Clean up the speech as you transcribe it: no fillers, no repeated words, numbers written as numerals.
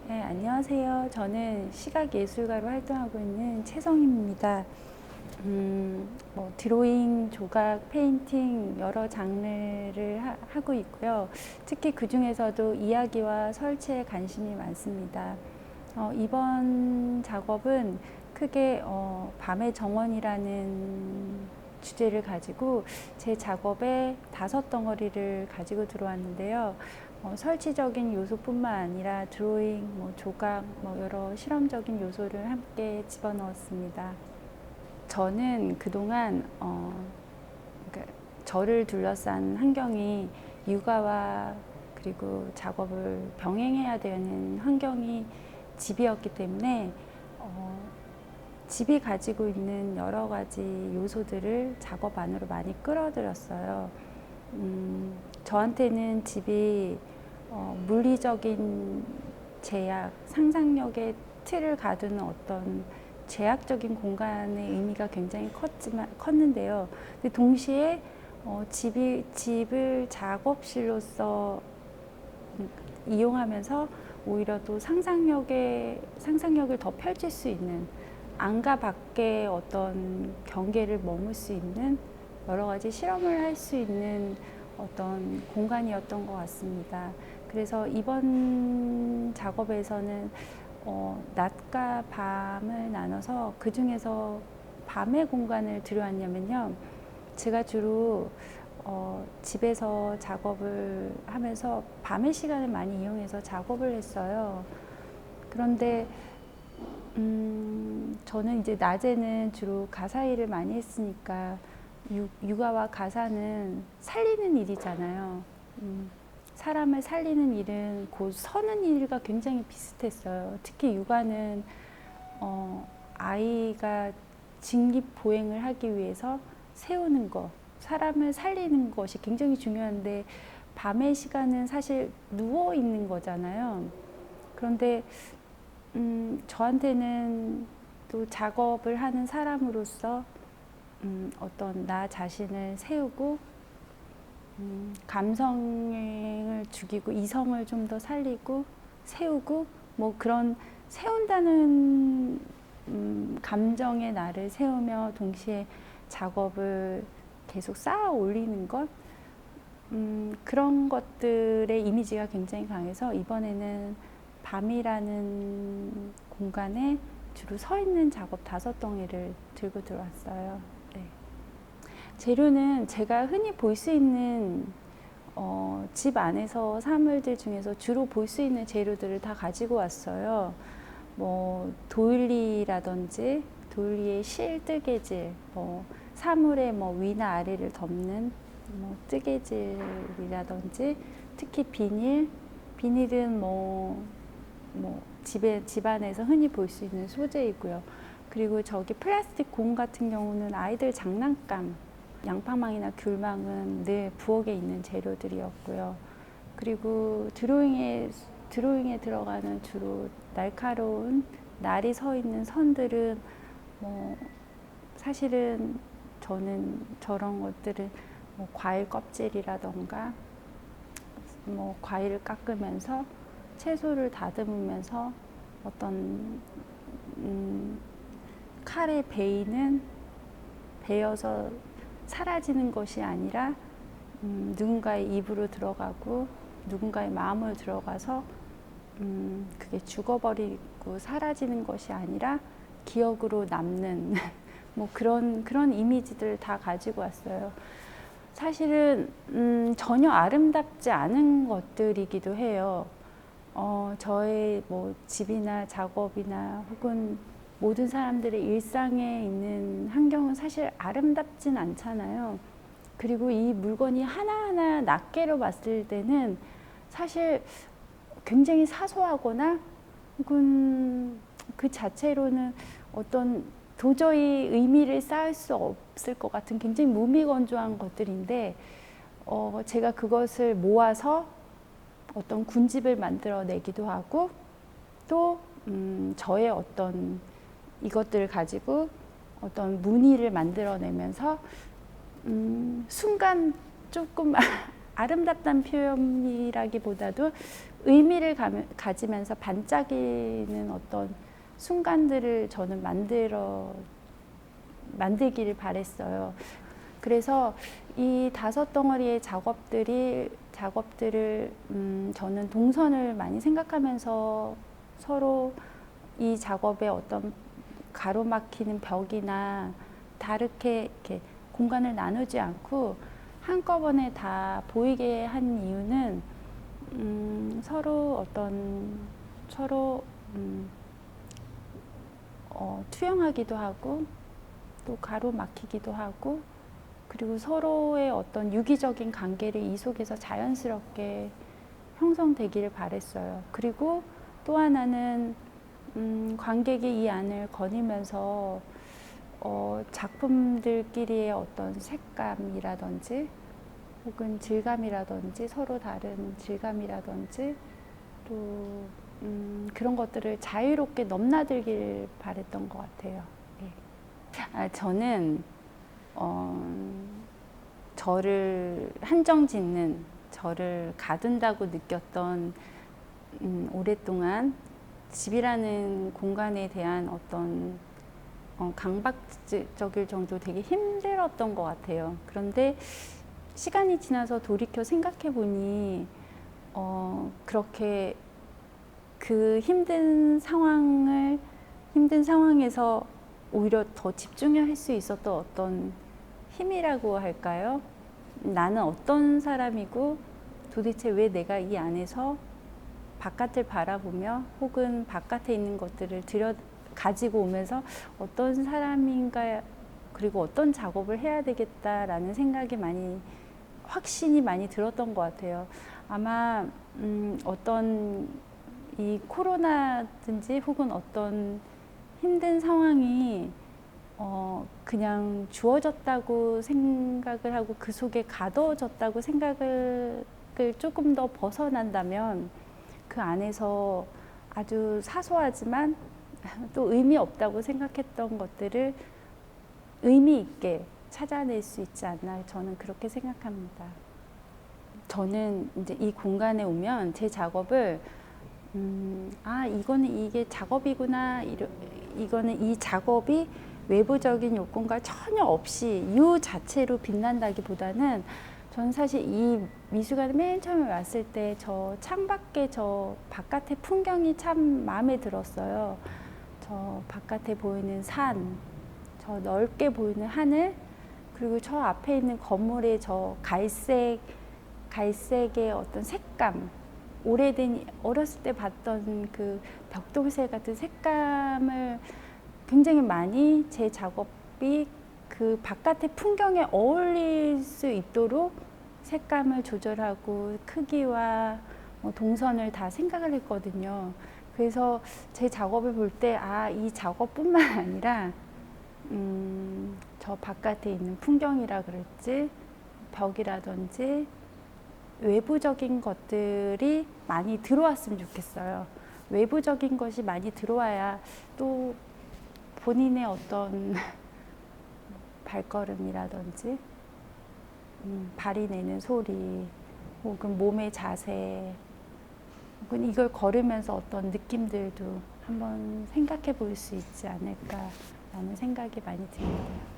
네, 안녕하세요. 저는 시각예술가로 활동하고 있는 최성임입니다. 드로잉, 조각, 페인팅 여러 장르를 하고 있고요. 특히 그 중에서도 이야기와 설치에 관심이 많습니다. 이번 작업은 크게 밤의 정원이라는 주제를 가지고 제 작업에 5덩어리를 가지고 들어왔는데요. 설치적인 요소뿐만 아니라 드로잉, 조각, 여러 실험적인 요소를 함께 집어넣었습니다. 저는 그동안 그러니까 저를 둘러싼 환경이 육아와 그리고 작업을 병행해야 되는 환경이 집이었기 때문에 집이 가지고 있는 여러 가지 요소들을 작업 안으로 많이 끌어들였어요. 저한테는 집이 물리적인 제약, 상상력의 틀을 가두는 어떤 제약적인 공간의 의미가 굉장히 컸는데요. 근데 동시에 집을 작업실로서 이용하면서 오히려 또 상상력을 더 펼칠 수 있는 안과 밖의 어떤 경계를 머물 수 있는 여러 가지 실험을 할 수 있는 어떤 공간이었던 것 같습니다. 그래서 이번 작업에서는 낮과 밤을 나눠서 그 중에서 밤의 공간을 들여왔냐면요. 제가 주로 집에서 작업을 하면서 밤의 시간을 많이 이용해서 작업을 했어요. 그런데 저는 이제 낮에는 주로 가사 일을 많이 했으니까 육아와 가사는 살리는 일이잖아요. 사람을 살리는 일은 곧 서는 일과 굉장히 비슷했어요. 특히 육아는 아이가 직립보행을 하기 위해서 세우는 것, 사람을 살리는 것이 굉장히 중요한데 밤의 시간은 사실 누워 있는 거잖아요. 그런데 저한테는 또 작업을 하는 사람으로서 어떤 나 자신을 세우고 감성을 죽이고 이성을 좀 더 살리고 세우고 그런 세운다는 감정의 나를 세우며 동시에 작업을 계속 쌓아 올리는 것 그런 것들의 이미지가 굉장히 강해서 이번에는 밤이라는 공간에 주로 서 있는 작업 5덩이를 들고 들어왔어요. 네. 재료는 제가 흔히 볼 수 있는 집 안에서 사물들 중에서 주로 볼 수 있는 재료들을 다 가지고 왔어요. 도일리라든지 도일리의 실 뜨개질, 사물의 위나 아래를 덮는 뜨개질이라든지 특히 비닐은 집안에서 흔히 볼 수 있는 소재이고요. 그리고 저기 플라스틱 공 같은 경우는 아이들 장난감, 양파망이나 귤망은 늘 부엌에 있는 재료들이었고요. 그리고 드로잉에 들어가는 주로 날카로운 날이 서 있는 선들은 사실은 저는 저런 것들을 과일 껍질이라던가 과일을 깎으면서 채소를 다듬으면서 어떤 칼의 베이는 베어서 사라지는 것이 아니라 누군가의 입으로 들어가고 누군가의 마음으로 들어가서 그게 죽어버리고 사라지는 것이 아니라 기억으로 남는 그런 이미지들을 다 가지고 왔어요. 사실은 전혀 아름답지 않은 것들이기도 해요. 저의 집이나 작업이나 혹은 모든 사람들의 일상에 있는 환경은 사실 아름답진 않잖아요. 그리고 이 물건이 하나하나 낱개로 봤을 때는 사실 굉장히 사소하거나 혹은 그 자체로는 어떤 도저히 의미를 쌓을 수 없을 것 같은 굉장히 무미건조한 것들인데 제가 그것을 모아서 어떤 군집을 만들어내기도 하고 또 저의 어떤 이것들을 가지고 어떤 무늬를 만들어내면서 순간 조금 아름답다는 표현이라기보다도 의미를 가지면서 반짝이는 어떤 순간들을 저는 만들기를 바랬어요. 그래서 이 5덩어리의 작업들을 저는 동선을 많이 생각하면서 서로 이 작업에 어떤 가로막히는 벽이나 다르게 이렇게 공간을 나누지 않고 한꺼번에 다 보이게 한 이유는 서로 투영하기도 하고 또 가로막히기도 하고 그리고 서로의 어떤 유기적인 관계를 이 속에서 자연스럽게 형성되기를 바랬어요. 그리고 또 하나는 관객이 이 안을 거니면서 작품들끼리의 어떤 색감이라든지 혹은 질감이라든지 서로 다른 질감이라든지 또 그런 것들을 자유롭게 넘나들길 바랬던 것 같아요. 예. 저는 저를 한정 짓는, 저를 가둔다고 느꼈던 오랫동안 집이라는 공간에 대한 어떤 강박적일 정도로 되게 힘들었던 것 같아요. 그런데 시간이 지나서 돌이켜 생각해 보니 그렇게 그 힘든 상황에서 오히려 더 집중할 수 있었던 어떤 힘이라고 할까요? 나는 어떤 사람이고 도대체 왜 내가 이 안에서 바깥을 바라보며 혹은 바깥에 있는 것들을 가지고 오면서 어떤 사람인가 그리고 어떤 작업을 해야 되겠다라는 생각이 확신이 많이 들었던 것 같아요. 아마 어떤 이 코로나든지 혹은 어떤 힘든 상황이 그냥 주어졌다고 생각을 하고 그 속에 가둬졌다고 생각을 조금 더 벗어난다면 그 안에서 아주 사소하지만 또 의미 없다고 생각했던 것들을 의미 있게 찾아낼 수 있지 않나 저는 그렇게 생각합니다. 저는 이제 이 공간에 오면 제 작업을 이거는 이게 작업이구나 이거는 이 작업이 외부적인 요건과 전혀 없이 이 자체로 빛난다기보다는 저는 사실 이 미술관에 맨 처음에 왔을 때 저 창밖에 저 바깥의 풍경이 참 마음에 들었어요. 저 바깥에 보이는 산, 저 넓게 보이는 하늘, 그리고 저 앞에 있는 건물의 저 갈색의 어떤 색감, 어렸을 때 봤던 그 벽돌색 같은 색감을 굉장히 많이 제 작업이 그 바깥의 풍경에 어울릴 수 있도록 색감을 조절하고 크기와 동선을 다 생각을 했거든요. 그래서 제 작업을 볼 때 이 작업뿐만 아니라 저 바깥에 있는 풍경이라 그럴지 벽이라든지 외부적인 것들이 많이 들어왔으면 좋겠어요. 외부적인 것이 많이 들어와야 또 본인의 어떤 발걸음이라든지 발이 내는 소리 혹은 몸의 자세 혹은 이걸 걸으면서 어떤 느낌들도 한번 생각해 볼 수 있지 않을까라는 생각이 많이 듭니다.